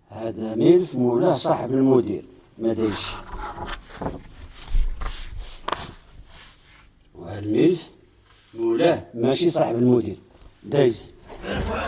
هذا ملف مولاه صاحب المدير ما دايرش، وهذا الملف مولاه ماشي صاحب المدير دايز.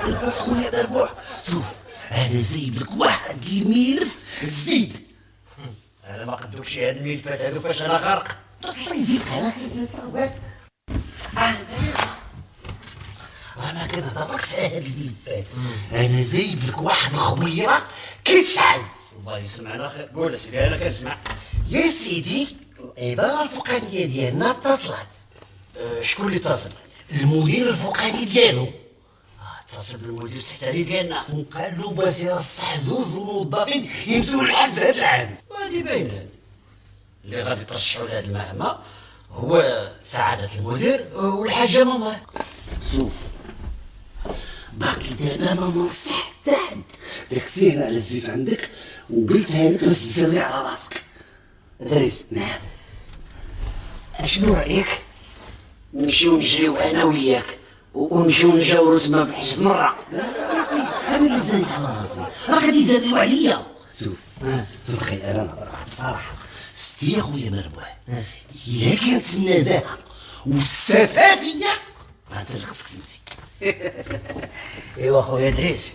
ربوح خويا ربوح، شوف انا جايب لك واحد الملف جديد. انا ما قدوكش هاد الملفات هادو فاش انا غارق. الله يزيدك على خير. انا كنهضرلكش على هاد الملفات، انا جايب لك واحد الخبيره كيتشعل. الله يسمعنا خير، قول سيدي انا كنسمع. يا سيدي الاداره الفوقانيه ديالنا اتصلت. شكون اللي اتصل؟ المدير الفوقاني ديالو اتصل بالمدير التحتاني ديالنا وقال له باش يرصح زوج الموظفين يمشيو للحز هاد العام. وهادي باينه هادي اللي غادي ترشحوا لهاد المهمه هو سعاده المدير والحاجه ماما. شوف باقي دابا ما نصح حتى حد، داك السيهره على الزيت عندك وقلتها لك باش تسري على راسك. دريس نعم. شنو رايك نمشيو نجريو انا وياك ونمشيو نجاورو تما بحجف مره؟ يا سيدي انا اللي زادت على راسي، راه غادي يزادوا عليا. شوف اخي انا نهضر بصراحه، ستي يا خويا مربوح، الا كانت النزاهه والسفافيه راه انت اللي خصك تمشي. ايوا خويا دريس،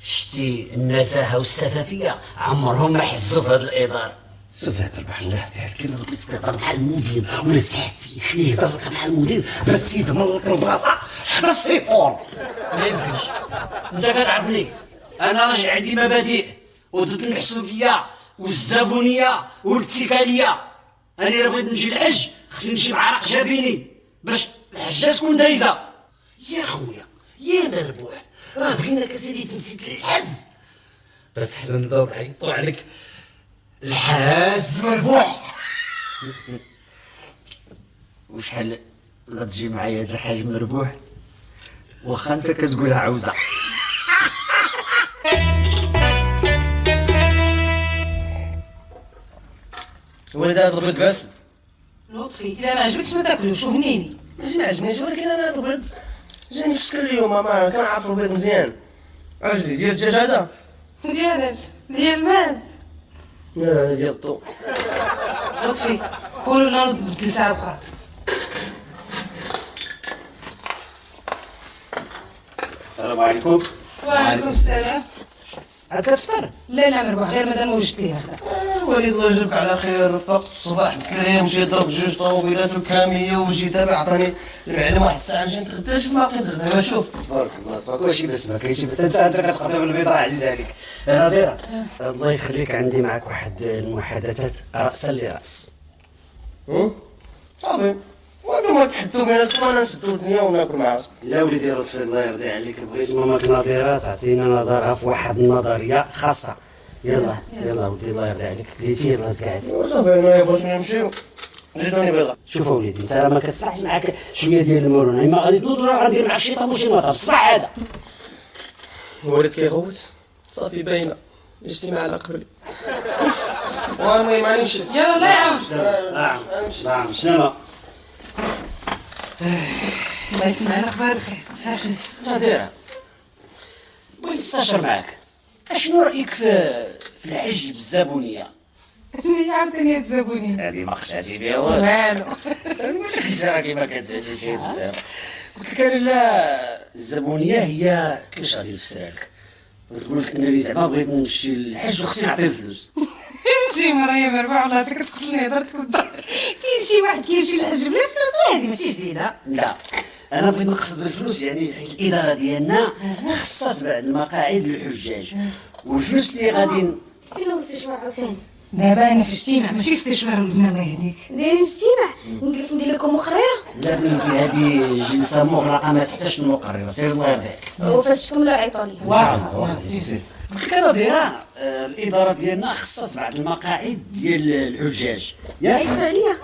شتي النزاهه والسفافيه عمرهم ما حزوا في هاد الاداره. شوف يا مربح الله يفتح كي بغيت تهضر مع المدير ولا سعادتي يهضر لك مع المدير باش يضمن لك البلاصه حدا السيفور. ما يمكنش، انت كتعرفني انا راجل عندي مبادئ وضد المحسوبيه والزبونيه والاتكاليه. انا الا بغيت نمشي للحج خصني نمشي مع عرق جبيني باش الحجه تكون دايزه. يا خويا يا مربوح راه بغيناك اسيدي تمشي للحز، بس حنا نبداو نعيطو عليك الحاز مربوح. وشحال غتجي معايا هاد الحاج مربوح واخا انت كتقولها عوزه. ولد هذا البيض قاسم. لطفي اذا ما عجبكش ما تاكلوش وهنيني. ماشي ما عجبنيش، ولكن انا هذا البيض جاني في الشكل اليوم، ما كنعرف البيض مزيان. اجلي ديال الدجاج هذا؟ ديال ديال ماز. لا ديال الطو. لطفي كولوا نوض بدل ساعه اخرى. السلام عليكم. وعليكم السلام. عاد كتفطر؟ لا مربوح غير مازال ما وجدت ليه هذا. وليد الله يجزيك على خير، فقت الصباح بكري مشيت ضرب جوج طوموبيلات وكاميه وجي تابع عطاني المعلم واحد الساعه نمشي نتغدى. شوف باقي نتغدى شوف. تبارك الله تبارك الله. شي بس ما كاينش انت كتقضي بالبيضاء عزيز عليك. نظيره الله يخليك، عندي معك واحد المحادثات راسا لراس. صافي وهذا ما تحدوا بيناتكم، انا نسدو الدنيا وناكل معاك. لا وليدي لطفي الله يرضي عليك، بغيت ماماك نظيره تعطينا نظرها في واحد النظريه خاصه. يلا ولدي الله يرضي عليك، قلتي يلا تقعد. صافي انا بغيت نمشيو جيتوني بيضه. شوف وليدي انت راه ما كتصلحش معاك شويه ديال المرونه، اما غادي تنوض راه غندير معاك شي طام وشي مطاب الصباح هذا. ولد كيغوت صافي باينه الاجتماع على قبلي. المهم ما نمشي. يلا الله يعاون. نعم شنو الله يسمعنا اخبار الخير. هاشم نظيره بغيت نستشر معاك، اشنو رايك في الحج بالزبونيه؟ شنو هي عاوتاني هاد الزبونين؟ هذه ما خشاتي بها والو. انت راكي ما كتفهمش شي بزاف. قلت لك انا لا الزبونيه هي كيفاش غادي نفسرها لك؟ تقول لك انني زعما بغيت نمشي للحج وخصني نعطيه الفلوس. شي مرة يا مربوح والله كتقتلني هضرتك بالضبط. كاين شي واحد كيمشي للحج بلا فلوس وهادي ماشي جديدة. لا انا بغيت نقصد بالفلوس يعني الاداره ديالنا خصات بعض المقاعد للحجاج والفلوس اللي غادي فين الاستشوار عوساني؟ دابا انا في الاجتماع ماشي في استشوار ولدنا الله يهديك. دايرين اجتماع نجلس ندير لكم مقريره؟ لا بنتي هذه جلسه مغلقه ما تحتاجش المقرره، سير الله يرضيك. وفاش تكملوا عيطوا لي. واخا سير. قلت لك انا دايره الاداره ديالنا خصات بعض المقاعد ديال الحجاج. عيطتوا عليا؟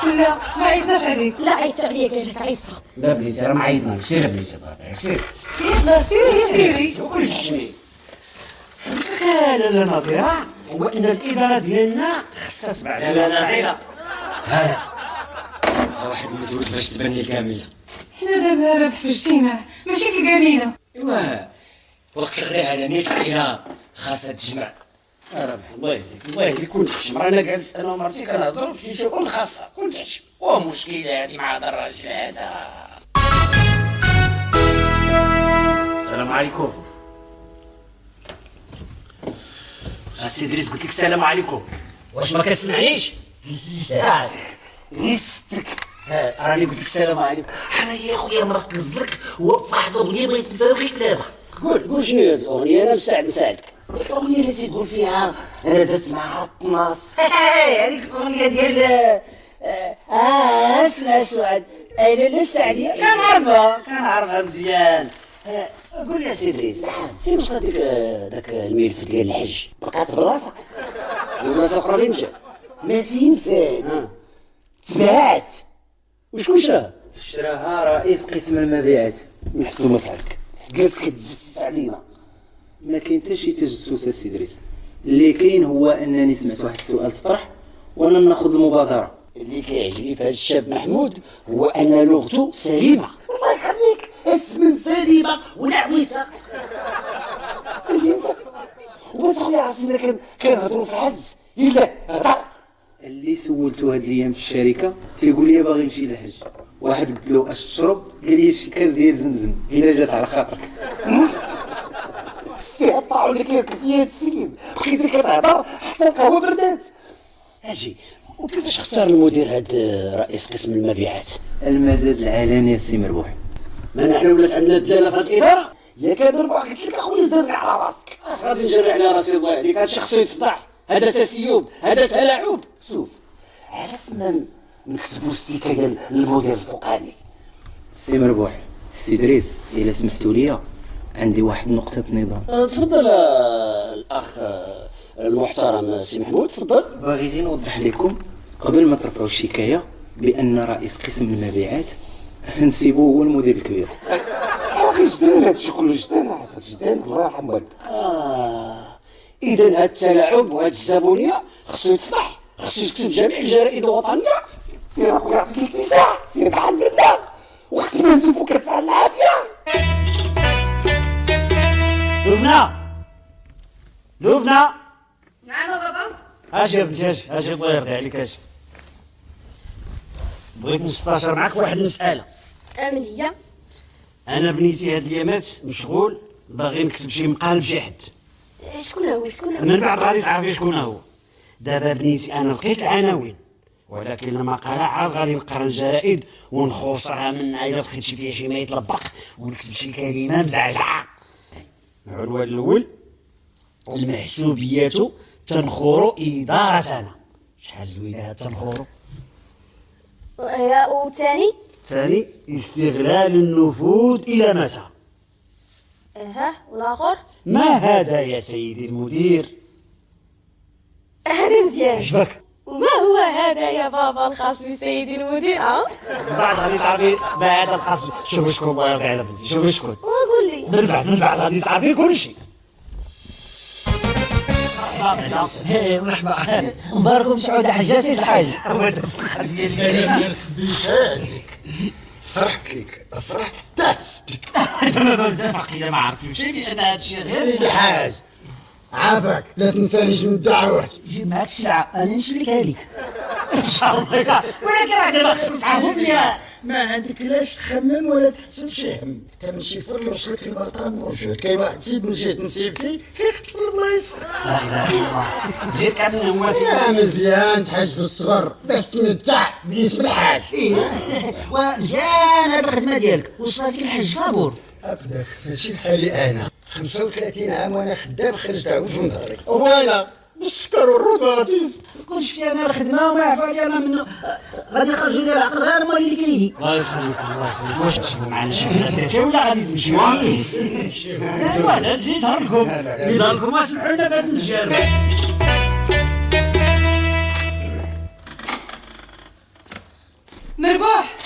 لا ما عيطناش عليك. لا عيطتوا عليا قال لك عيطتوا. لا بنتي راه ما عيطناش، سير بنتي سير. يلا سيري سيري. وكل تحشمي. قلت لك لا نظيره هو ان الاداره ديالنا خصات بعض. لا نظيره هلا واحد مزوج باش تبان لي كامله. حنا دابا رابح في الاجتماع ماشي في القليله. ايوا وقت الغداء هذا نيت العائله خاصها تجمع. الله يهديك الله يهديك كنت حشم، رانا جالس انا ومرتي كنهضروا في شؤون خاصه، كنت حشم ومشكله هذه مع هذا الراجل هذا. السلام عليكم. السي ادريس قلت لك السلام عليكم، واش ما كتسمعنيش؟ لا غيستك. راني قلت لك السلام عليكم. انا يا خويا مركز لك وفي واحد الاغنيه بغيت نفهم غير كلامها. قول شنو هي الاغنيه، انا نساعدك. ديك الاغنيه اللي تيقول فيها انا درت مع الطناس. هذيك الاغنيه ديال اسمع سعاد اين السعديه. كنعرفها مزيان. قول لي يا سي ادريس، فين وصلت داك الملف ديال الحج؟ بقات بلاصه والناس الاخرى اللي مشات ماشي نسات تباعت. وشكون شراها؟ شراها رئيس قسم المبيعات. محسومه سالك جالس كتجسس علينا. ما كاين حتى شي تجسس السي ادريس، اللي كاين هو انني سمعت واحد السؤال تطرح وانا ناخذ المبادره. اللي كيعجبني في هذا الشاب محمود هو ان لغته سليمه. الله يخليك اسم سليمه ولا عويصه زينتك. وبس خويا عرفتي كنهضروا في الحز الا هضر. اللي سولته هاد الايام في الشركه تيقول لي باغي نمشي للحج. واحد قلت له اش تشرب؟ قال لي شي كاس ديال زمزم الا جات على خاطرك. استعطاو اللي كيركب فيا هاد السيد بقيتي كتهضر حتى القهوه بردات. اجي وكيفاش اختار المدير هاد رئيس قسم المبيعات؟ المزاد العلني السي مربوح. ما نحن ولات عندنا دلاله في هاد الاداره. يا كابر ما قلت لك اخويا زرع على راسك. اش غادي نجري على راسي الله يهديك؟ هاد الشخص يتفضح، هذا تسيب، هذا تلاعب. شوف علاش ما نكتبوا السيكه ديال المدير الفوقاني. السي مربوح السي ادريس الا سمحتوا لي عندي واحد نقطه نظام. تفضل الاخ المحترم سي محمود، تفضل. باغي غير نوضح لكم قبل ما ترفعوا الشكايه بان رئيس قسم المبيعات نسيبو هو المدير الكبير. باغي جدان هادشي كله جدان، عافاك جدان الله يرحم والدك. اذا هاد التلاعب وهاد الزبونيه خصو يتفضح، خصو يكتب جميع الجرائد الوطنيه. سير اخويا يعطيك الاتساع، سير بعد منا وختم نزوفو كتسعى العافيه. لبنى نعم بابا. اجي يا بنتي اجي الله يرضي عليك اجي. بغيت نستشير معك واحد المساله. من هي؟ انا بنيتي هاد الايامات مشغول باغي نكتب شي مقال بشي حد. شكون هو؟ من بعد غادي تعرفي شكون هو. دابا بنيتي انا لقيت العناوين، ولكن المقاله عاد غادي نقرا الجرائد ونخوصها منها الا بقيت شي فيها شي ما يطلبق ونكتب شي كلمه مزعزعه. العنوان الاول: المحسوبيات تنخر إدارتنا. شحال زوينه هاد تنخر. والثاني؟ الثاني: استغلال النفوذ إلى متى. والاخر؟ ما هذا يا سيدي المدير؟ هذا مزيان. عجبك؟ وما هو هذا يا بابا الخاص بسيدي المدير؟ من بعد غادي تعرفي ما هذا الخاص. شوفي شكون الله يرضي على بنتي، شوفي شكون. وقول لي. من بعد غادي تعرفي كل شيء. مرحبا مبارك ومسعود حجاج سيد الحاج. فرحت لك فرحت داستك. ما عرفتش شيء بان هذا الشيء غير سيد الحاج عافاك لا تنسانيش من الدعوات. جيب معاك السلعه انا نسلكها لك ان شاء الله. ولكن راه دابا خصك تعرفوا بلي ما عندك لاش تخمم ولا تحسب شي هم. انت من شي فر وصلك البرطاب موجود. كاين واحد سيد من جهه نسيبتي كيخطف البلايص. لا اله الا الله. غير كان هو يا مزيان تحج في الصغر باش تمتع باسم الحاج. ومزيان هاد الخدمه ديالك وصلتك الحج فابور. هكذاك ماشي بحالي انا 35 عام وانا خدام خرجت عوج من ظهري وانا بالسكر والروماتيزم. كلش في انا الخدمه وما عرف عليها منه غادي يخرجوا لي العقل غير مالي اللي كريدي. الله يخليك الله يخليك. واش تشوفوا معنا شي بلاتات ولا غادي تمشيو؟ ايوا انا اللي يظهر لكم اللي يظهر لكم اسمحوا لنا بهذا المجال. مربوح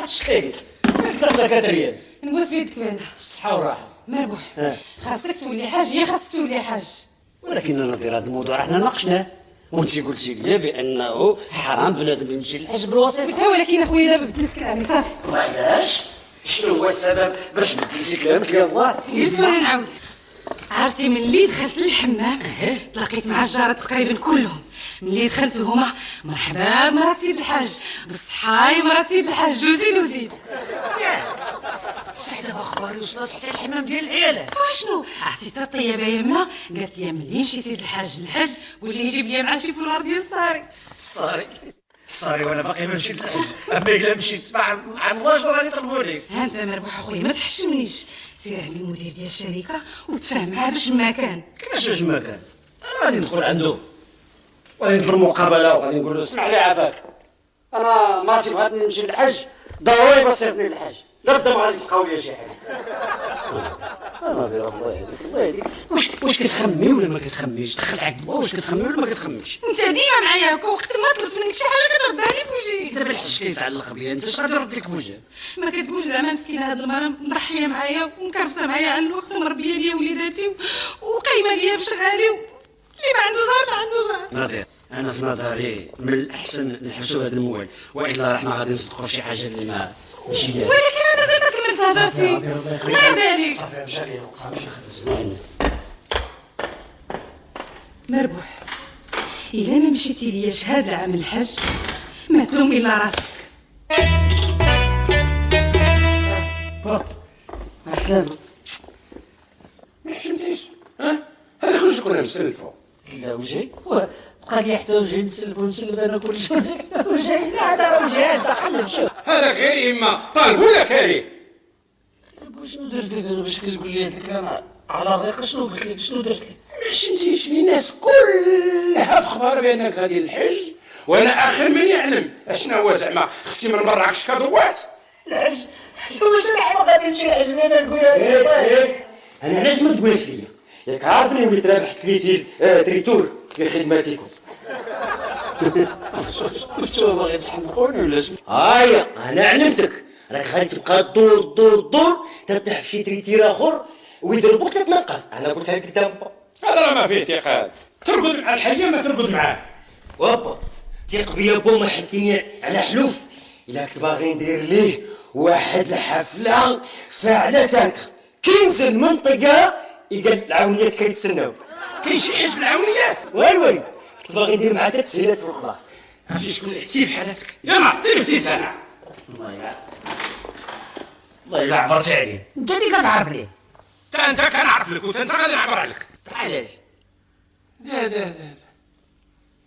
اش كاين؟ كثر لك ريال نبوس بيدك بعدا بالصحه والراحه. مربوح خاصك تولي حاج، يا خاصك تولي حاج. ولكن انا دير هذا الموضوع حنا ناقشناه وانت قلتي لي بانه حرام بنادم يمشي للحج بالوسيط. قلتها ولكن اخويا دابا بدلت كلامي صافي. وعلاش؟ شنو هو السبب باش بديتي كلامك يلاه؟ يسمعني نعاود. عرفتي ملي دخلت للحمام تلاقيت مع الجارات تقريبا كلهم. ملي دخلت هما مرحبا بمرات سيد الحاج، بالصحاي مرات سيد الحاج، وزيد بصح دابا اخباري وصلت حتى الحمام ديال العيالات. واشنو عرفتي حتى الطيبه يمنى قالت لي ملي يمشي سيد الحاج للحج قول لي يجيب لي معاه شي فولار ديال الصاري. الصاري وانا باقي ما مشيت للحج، اما الا مشيت مع الله شنو غادي يطلبوا لي؟ ها انت مربوح اخويا ما تحشمنيش، سير عند المدير ديال الشركه وتفاهم معاه باش ما كان. كيفاش باش ما كان؟ انا غادي ندخل عنده وغادي ندير المقابله وغادي نقول له اسمح لي عافاك، انا مراتي بغاتني نمشي للحج ضروري بصيفطني للحج، لا بدا ما غادي تلقاو لي شي حاجه. انا غادي الله يهديك واش كتخمي ولا ما كتخميش؟ دخلت عند الله واش كتخمي ولا ما كتخميش؟ انت ديما معايا هكا وقت ما طلبت منك شي حاجه كتردها لي في وجهي. دابا الحج كيتعلق بيا انت اش غادي يرد لك في وجهك؟ ما كتقولش زعما مسكينه هاد المراه مضحيه معايا ومكرفسه معايا على الوقت ومربيه ليا وليداتي وقايمه ليا بشغالي اللي ما عنده زهر ما عنده زهر. ناظر انا في نظري من الاحسن نحبسوا هذا الموال، والا رحنا غادي نصدقوا في شي حاجه اللي ماشي دايره. ولكن انا مازال ما كملت هضرتي. الله يرضي عليك. صافي مشى لي الوقت غنمشي نخدم. مربوح الا ما مشيتي لياش هاد العام الحج ما تلوم الا راسك. مع السلامه. ما حشمتيش ها؟ هذا كلشي كنا نسلفو. لا وجهي بقى لي حتى وجهي نسلف انا كلشي حتى وجهي. لا هذا راه وجهي انت قلب شوف. هذا غير اما طالب ولا كريه؟ شنو درت لك انا باش كتقول لي هذا الكلام على الريق؟ شنو قلت لك؟ شنو درت لك؟ ما حشمتيش الناس كلها في خبار بانك غادي للحج، وانا اخر من يعلم اشنا هو زعما خفتي من برا عكش كضروات. الحج واش الحج غادي نمشي للحج انا نقولها لك؟ انا علاش ما تقولش ليا؟ ياك عارفني وليت رابح تليتي تريتور في خدماتكم. شنو باغي تحمقوني ولا شنو؟ هايا انا علمتك راك غادي تبقى دور ترتاح في شي تريتير اخر ويضربوك تتنقص. انا قلت لك دابا هذا راه ما فيه اعتقاد، ترقد مع الحيه ما ترقد معاه. وابا ثيق بيا بو ما حسيتيني على حلوف. الا كنت باغي ندير ليه واحد الحفله فاعله تانكا كينزل المنطقه يلقى العاونيات كيتسناو. كاين شي حزب العونيات؟ والو كنت باغي ندير معاه تسهيلات في الخلاص. عرفتي شكون اللي عتيب حالتك؟ يلا طيب ابتسامه. والله الا عبرتي عليه انت اللي كتعرفني. انت كنعرف لك وانت غادي نعبر عليك. علاش؟ دا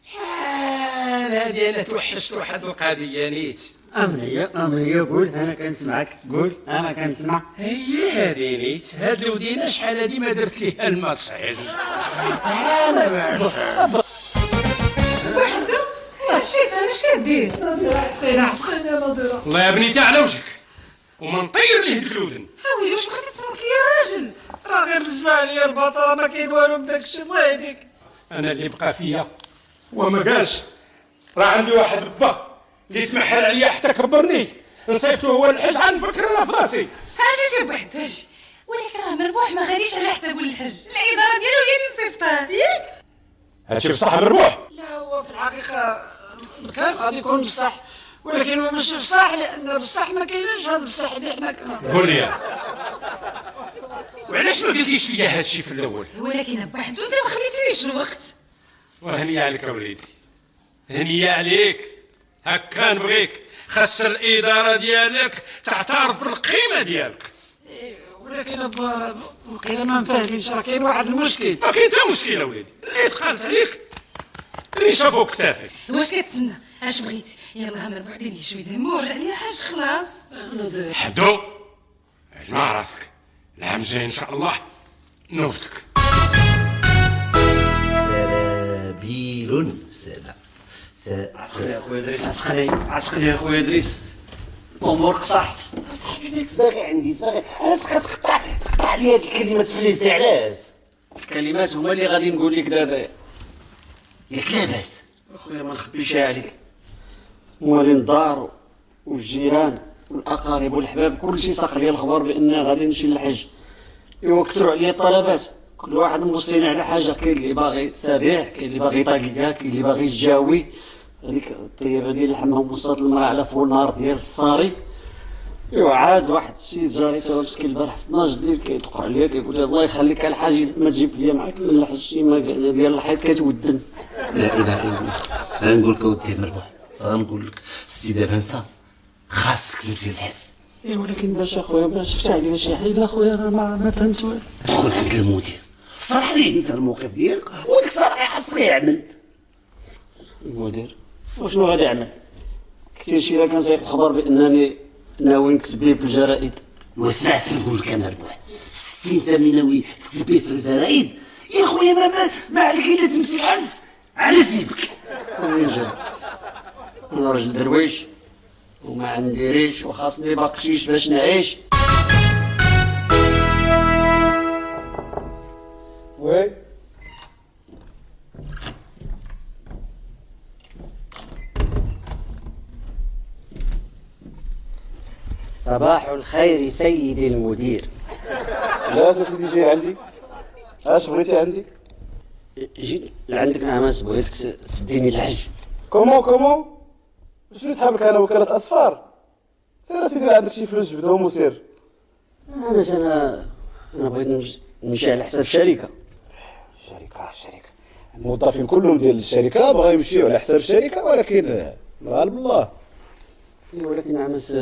شحال هادي انا توحشت واحد القضيه نيت. امنيه قول انا كنسمعك. قول انا كنسمع. هي هادي نيت هاد الودينه شحال هادي ما درت ليها المسحج. وحده الشيطان اش كدير؟ عتقينا ناظره. الله يا بنيتي على وجهك وما نطير ليه ديك الودن. حاولي واش بغيتي تسمك ليا راجل؟ راه غير رجع عليا البطره ما كاين والو من داك الشيء. الله يهديك. انا اللي بقى فيا هو ما قالش راه عندي واحد با اللي تمحل عليا حتى كبرني نصيفته هو الحج غنفكر انا في راسي. هاجي شي بوحدو هاجي، ولكن راه مربوح ما غاديش على حساب الحج، الاداره ديالو هي اللي مصيفطاه ياك؟ هادشي بصح مربوح. لا هو في الحقيقه كان غادي يكون بصح، ولكن هو ماشي بصح لان بصح ما كاينش هذا بصح اللي حنا كنا. قول لي وعلاش ما قلتيش ليا هادشي في الاول؟ ولكن بوحدو انت ما خليتينيش الوقت. وهنية عليك وليدي، هنية عليك. هكا نبغيك، خاص الاداره ديالك تعترف بالقيمه ديالك. ولكن وقيلا ما مفاهمينش راه كاين واحد المشكل. ما كاين حتى مشكل اوليدي، اللي ثقلت عليك اللي شافوك كتافك. واش كتسنى؟ اش بغيتي؟ يلاه مربوح دير لي شويه دم ورجع لي حاج خلاص. حدو اجمع راسك، العام الجاي ان شاء الله نوبتك. سرابيل سلام. عتقني يا خويا ادريس، عتقني يا خويا ادريس. الامور قصحت. صاحبي مالك باغي عندي باغي علاش كتقطع لي هاد الكلمات فليسي علاش؟ الكلمات هما اللي غادي نقول لك دابا. ياك لاباس اخويا ما نخبيش عليك، موالين الدار والجيران والاقارب والحباب كلشي ساق لي الخبر بان غادي نمشي للحج. يوكلوا عليا الطلبات، كل واحد موصيني على حاجه. كاين اللي باغي سبيح، كاين اللي باغي طاقيقه، كاين اللي باغي الجاوي، هذيك الطيبه ديال الحمام وسط المراه على فوق النهار ديال الصاري. ايوا عاد واحد السيد جاري تا مسكين البارح في 12 الليل كيدق عليا كيقول لي الله يخليك الحاج ما تجيب لي معاك من الحج شي ما ديال الحيط كتودن. لا اله الا الله. سنقول لك اودي مربوح، سنقول لك ستي دابا انت خاصك تمشي للحس. اي ولكن باش اخويا باش فتح عليا شي حيله اخويا راه ما فهمت والو. دخل عند المدير صرح ليه انت الموقف ديالك وديك الصراحه خاصك يعمل. المدير وشنو غادي يعمل؟ كثير شي الا كان سايق الخبر بانني ناوي نكتب ليه في الجرائد. واسمع سنقول لك انا ربوح، ستي انت ملي ناوي تكتب ليه في الجرائد يا خويا ما عليك الا تمشي الحز على زيبك. ومنين جاب؟ انا راجل درويش وما عندي ريش وخاصني بقشيش باش نعيش. وي صباح الخير سيدي المدير. لا سيدي جاي عندي، اش بغيتي عندي؟ جيت لعندك نعماس بغيتك تديني الحج. كومون شنو نسحب لك انا وكالة اصفار؟ سير سيدي عندك شي فلوس جبدهم وسير. نعماس انا بغيت نمشي على حساب الشركة. الشركة الموظفين كلهم ديال الشركة بغا يمشيو على حساب الشركة، ولكن غالب الله. ولكن نعماس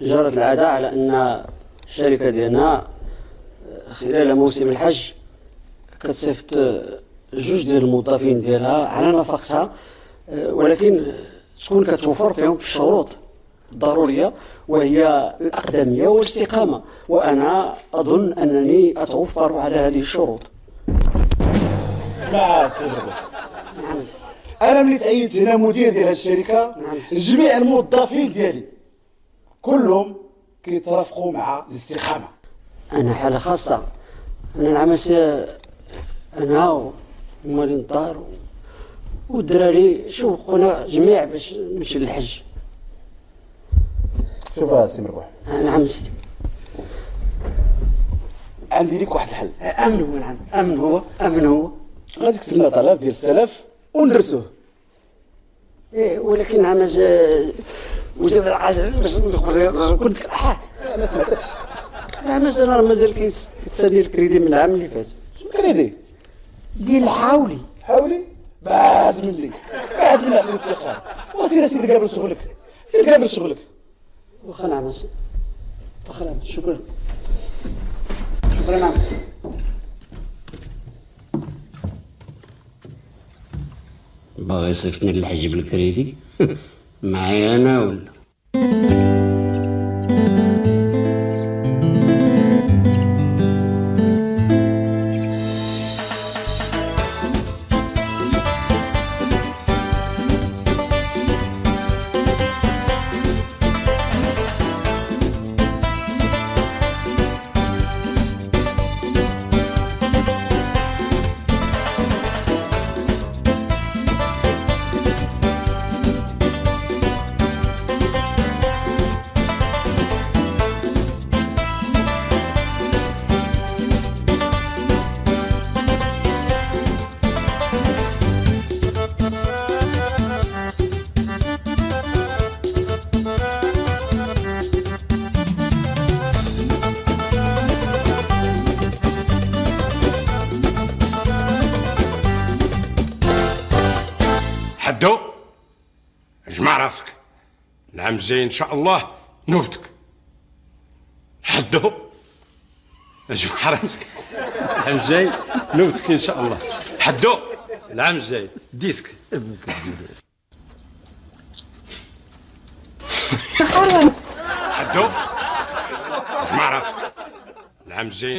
جرت العادة على أن الشركة ديالنا خلال موسم الحج كتصيفط جوج ديال الموظفين ديالها على نفقتها، ولكن تكون كتوفر فيهم الشروط الضرورية وهي الأقدمية والاستقامة، وأنا أظن أنني أتوفر على هذه الشروط. اسمع سي أنا ملي تعينت هنا مدير ديال هذه الشركة جميع الموظفين ديالي كلهم كيترافقوا مع الاستقامة. أنا حالة خاصة، أنا نعمس أنا ومالي الدار والدراري شوقونا جميع باش نمشي للحج. شوف سي مربوح، نعم سيدي عندي ليك واحد الحل. أمن هو غادي تكتب لنا طلب ديال السلف وندرسوه. إيه ولكن نعمس وزاد العجل باش كنت ما سمعتكش. نعمس أنا راه مازال كيتسالني الكريدي من العام اللي فات. شنو كريدي؟ ديال الحاولي. حاولي؟ بعد مني على الاتقان. وسير سيدي قابل شغلك. واخا نعمس شكرا نعم. باغي يصيفطني للحج بالكريدي معايا انا ولا؟ حدو اجمع راسك، العام الجاي ان شاء الله نوبتك. حدو اجمع راسك، العام الجاي نوبتك ان شاء الله. حدو العام الجاي ديسك. حدو اجمع راسك، العام الجاي